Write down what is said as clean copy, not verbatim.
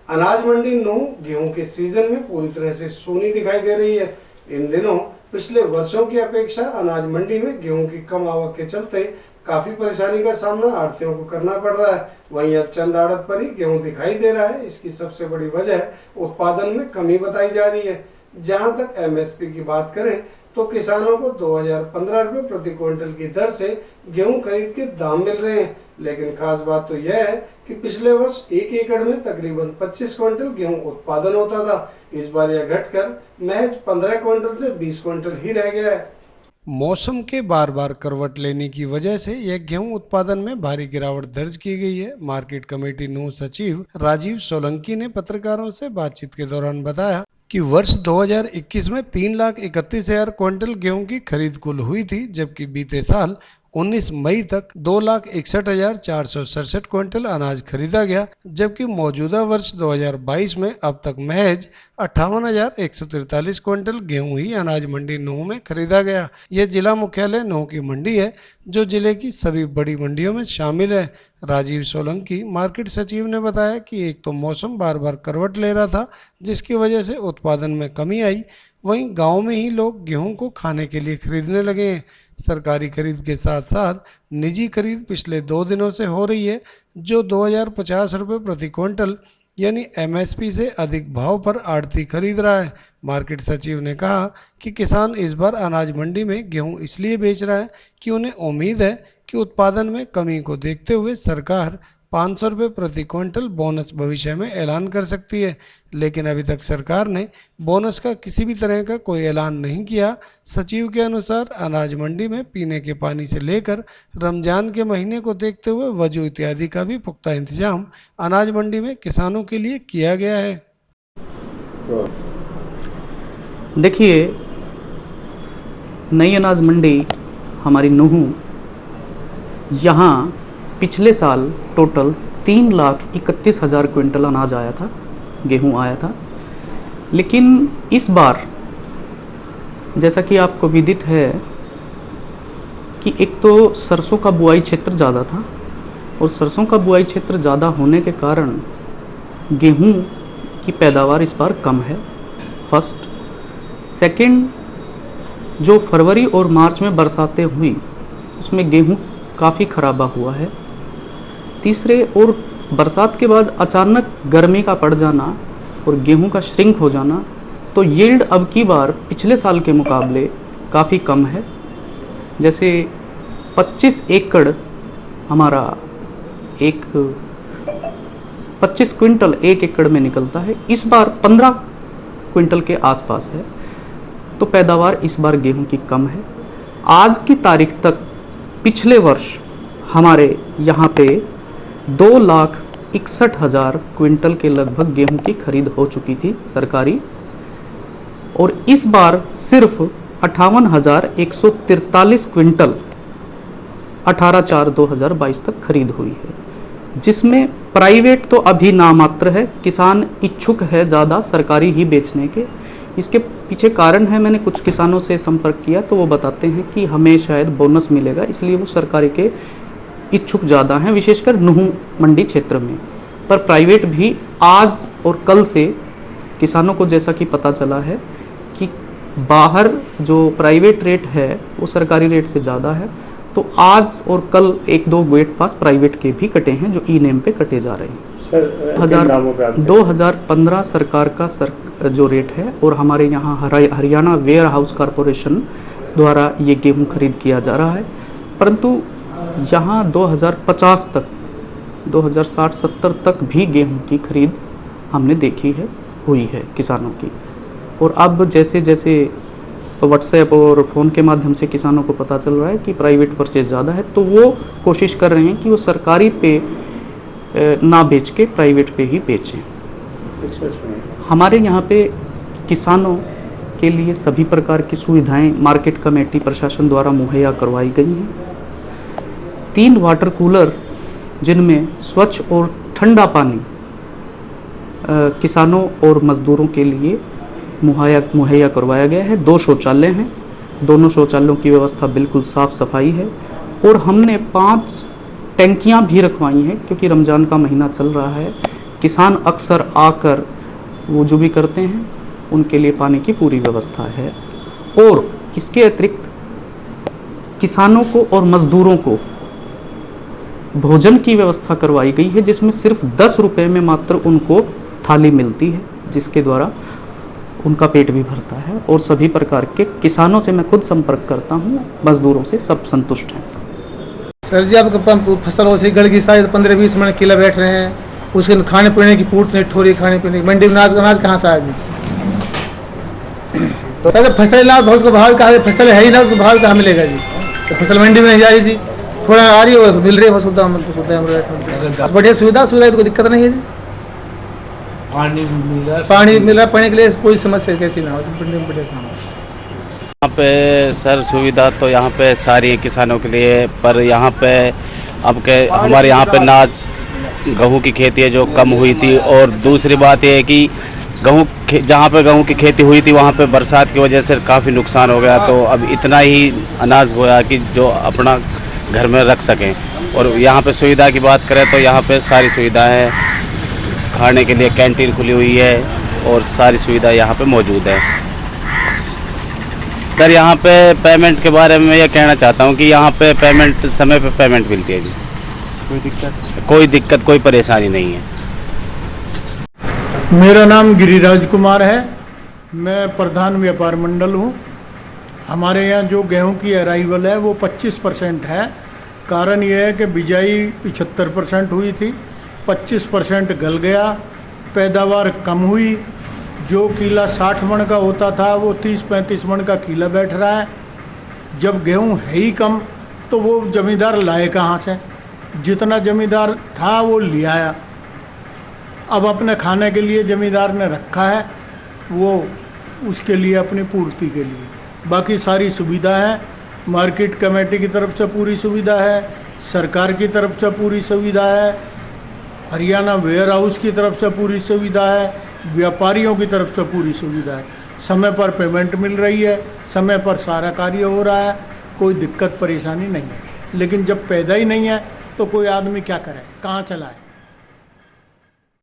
अनाज मंडी नूह गेहूं के सीजन में पूरी तरह से सूनी दिखाई दे रही है। इन दिनों पिछले वर्षों की अपेक्षा अनाज मंडी में गेहूं की कम आवक के चलते काफी परेशानी का सामना आढ़तियों को करना पड़ रहा है। वहीं अब चंद आड़त पर ही गेहूं दिखाई दे रहा है। इसकी सबसे बड़ी वजह उत्पादन में कमी बताई जा रही है। जहां तक एमएसपी की बात करें तो किसानों को 2015 रुपए प्रति क्विंटल की दर से गेहूं खरीद के दाम मिल रहे हैं। लेकिन खास बात तो यह है कि पिछले वर्ष 1 एकड़ में तकरीबन 25 क्विंटल गेहूं उत्पादन होता था। इस बार यह घटकर महज 15 क्विंटल से 20 क्विंटल ही रह गया है। मौसम के बार बार करवट लेने की वजह से यह गेहूं उत्पादन में भारी गिरावट दर्ज की गई है। मार्केट कमेटी नूह सचिव राजीव सोलंकी ने पत्रकारों से बातचीत के दौरान बताया कि वर्ष 2021 में 3,31,000 क्विंटल गेहूं की खरीद कुल हुई थी, जबकि बीते साल 19 मई तक 2,61,467 क्विंटल अनाज खरीदा गया, जबकि मौजूदा वर्ष 2022 में अब तक महज 58,143 क्विंटल गेहूं ही अनाज मंडी नूह में खरीदा गया। यह जिला मुख्यालय नूह की मंडी है, जो जिले की सभी बड़ी मंडियों में शामिल है। राजीव सोलंकी मार्केट सचिव ने बताया कि एक तो मौसम बार बार करवट ले रहा था, जिसकी वजह से उत्पादन में कमी आई। वहीं गांव में ही लोग गेहूं को खाने के लिए खरीदने लगे हैं। सरकारी खरीद के साथ साथ निजी खरीद पिछले 2 दिनों से हो रही है, जो 2,050 रुपये प्रति क्विंटल यानी एमएसपी से अधिक भाव पर आढ़ती खरीद रहा है। मार्केट सचिव ने कहा कि किसान इस बार अनाज मंडी में गेहूं इसलिए बेच रहा है कि उन्हें उम्मीद है कि उत्पादन में कमी को देखते हुए सरकार 500 रुपये प्रति क्विंटल बोनस भविष्य में ऐलान कर सकती है, लेकिन अभी तक सरकार ने बोनस का किसी भी तरह का कोई ऐलान नहीं किया। सचिव के अनुसार अनाज मंडी में पीने के पानी से लेकर रमजान के महीने को देखते हुए वजू इत्यादि का भी पुख्ता इंतजाम अनाज मंडी में किसानों के लिए किया गया है। देखिए, नई अनाज मंडी हमारी नूह, यहाँ पिछले साल टोटल 3,31,000 क्विंटल अनाज आया था, गेहूं आया था। लेकिन इस बार जैसा कि आपको विदित है कि एक तो सरसों का बुआई क्षेत्र ज़्यादा था, और सरसों का बुआई क्षेत्र ज़्यादा होने के कारण गेहूं की पैदावार इस बार कम है। फर्स्ट। सेकंड, जो फरवरी और मार्च में बरसातें हुई उसमें गेहूं काफ़ी खराबा हुआ है। तीसरे, और बरसात के बाद अचानक गर्मी का पड़ जाना और गेहूं का श्रिंक हो जाना, तो यील्ड अब की बार पिछले साल के मुकाबले काफ़ी कम है। जैसे 25 एकड़ हमारा 25 क्विंटल 1 एकड़ में निकलता है, इस बार 15 क्विंटल के आसपास है। तो पैदावार इस बार गेहूं की कम है। आज की तारीख तक पिछले वर्ष हमारे यहाँ पे 2,61,000 क्विंटल के लगभग गेहूं की खरीद हो चुकी थी सरकारी, और इस बार सिर्फ 58,143 क्विंटल 18/4/2022 तक खरीद हुई है, जिसमें प्राइवेट तो अभी नामात्र है। किसान इच्छुक है ज़्यादा सरकारी ही बेचने के। इसके पीछे कारण है, मैंने कुछ किसानों से संपर्क किया तो वो बताते हैं कि हमें शायद बोनस मिलेगा, इसलिए वो सरकारी के इच्छुक ज़्यादा हैं, विशेषकर नूह मंडी क्षेत्र में। पर प्राइवेट भी आज और कल से किसानों को जैसा कि पता चला है कि बाहर जो प्राइवेट रेट है वो सरकारी रेट से ज़्यादा है, तो आज और कल 1-2 गेट पास प्राइवेट के भी कटे हैं, जो ई नेम पे कटे जा रहे हैं। 2015 सरकार का जो रेट है, और हमारे यहाँ हरियाणा वेयर हाउस कॉरपोरेशन द्वारा ये गेहूं खरीद किया जा रहा है। परंतु यहाँ 2050 तक 2060-70 तक भी गेहूं की खरीद हमने देखी है, हुई है किसानों की। और अब जैसे जैसे व्हाट्सएप और फ़ोन के माध्यम से किसानों को पता चल रहा है कि प्राइवेट परचेज ज़्यादा है, तो वो कोशिश कर रहे हैं कि वो सरकारी पे ना बेच के प्राइवेट पे ही बेचें। हमारे यहाँ पे किसानों के लिए सभी प्रकार की सुविधाएं मार्केट कमेटी प्रशासन द्वारा मुहैया करवाई गई हैं। 3 वाटर कूलर जिनमें स्वच्छ और ठंडा पानी किसानों और मज़दूरों के लिए मुहैया करवाया गया है। 2 शौचालय हैं, दोनों शौचालयों की व्यवस्था बिल्कुल साफ़ सफाई है। और हमने 5 टैंकियां भी रखवाई हैं, क्योंकि रमज़ान का महीना चल रहा है। किसान अक्सर आकर वो जो भी करते हैं उनके लिए पानी की पूरी व्यवस्था है। और इसके अतिरिक्त किसानों को और मज़दूरों को भोजन की व्यवस्था करवाई गई है, जिसमें सिर्फ 10 रुपये में मात्र उनको थाली मिलती है, जिसके द्वारा उनका पेट भी भरता है। और सभी प्रकार के किसानों से मैं खुद संपर्क करता हूँ, मज़दूरों से सब संतुष्ट हैं। सर जी, आपका पंप फसल हो सी गड़ की शायद 15-20 मन किला बैठ रहे हैं, उसके खाने पीने की पूर्ति नहीं, ठोरी खाने पीने की, मंडी में अनाज कहाँ से आया जी? तो सर फसल ना उसको भाव कहा, फसल है ही ना, उसको भाव कहाँ मिलेगा जी? तो फसल मंडी में नहीं जा रही जी, थोड़ा आ रही है मिल रही है, बहुत बढ़िया सुविधा तो कोई दिक्कत नहीं है जी। पानी मिल रहा, पानी के लिए कोई समस्या कैसी ना हो, बढ़िया काम है। यहाँ पे सर सुविधा तो यहाँ पे सारी है किसानों के लिए, पर यहाँ पे अब के हमारे यहाँ पे अनाज गेहूँ की खेती है जो कम हुई थी। और दूसरी बात ये है कि जहाँ पे गेहूँ की खेती हुई थी वहाँ पे बरसात की वजह से काफ़ी नुकसान हो गया, तो अब इतना ही अनाज बोया कि जो अपना घर में रख सकें। और यहाँ पे सुविधा की बात करें तो यहाँ पे सारी सुविधाएं हैं, खाने के लिए कैंटीन खुली हुई है और सारी सुविधा यहाँ पे मौजूद है। सर यहाँ पे पेमेंट के बारे में यह कहना चाहता हूँ कि यहाँ पे पेमेंट समय पे पेमेंट मिलती है जी, कोई दिक्कत कोई परेशानी नहीं है। मेरा नाम गिरिराज कुमार है, मैं प्रधान व्यापार मंडल हूँ। हमारे यहाँ जो गेहूं की अराइवल है वो 25% है। कारण ये है कि बिजाई 75% हुई थी, 25% गल गया, पैदावार कम हुई। जो किला 60 मन का होता था वो 30-35 मन का किला बैठ रहा है। जब गेहूं है ही कम तो वो जमींदार लाए कहाँ से? जितना जमींदार था वो ले आया, अब अपने खाने के लिए जमींदार ने रखा है, वो उसके लिए अपनी पूर्ति के लिए। बाकी सारी सुविधा है, मार्केट कमेटी की तरफ से पूरी सुविधा है, सरकार की तरफ से पूरी सुविधा है, हरियाणा वेयर हाउस की तरफ से पूरी सुविधा है, व्यापारियों की तरफ से पूरी सुविधा है। समय पर पेमेंट मिल रही है, समय पर सारा कार्य हो रहा है, कोई दिक्कत परेशानी नहीं है। लेकिन जब पैदा ही नहीं है तो कोई आदमी क्या करे, कहाँ चलाए?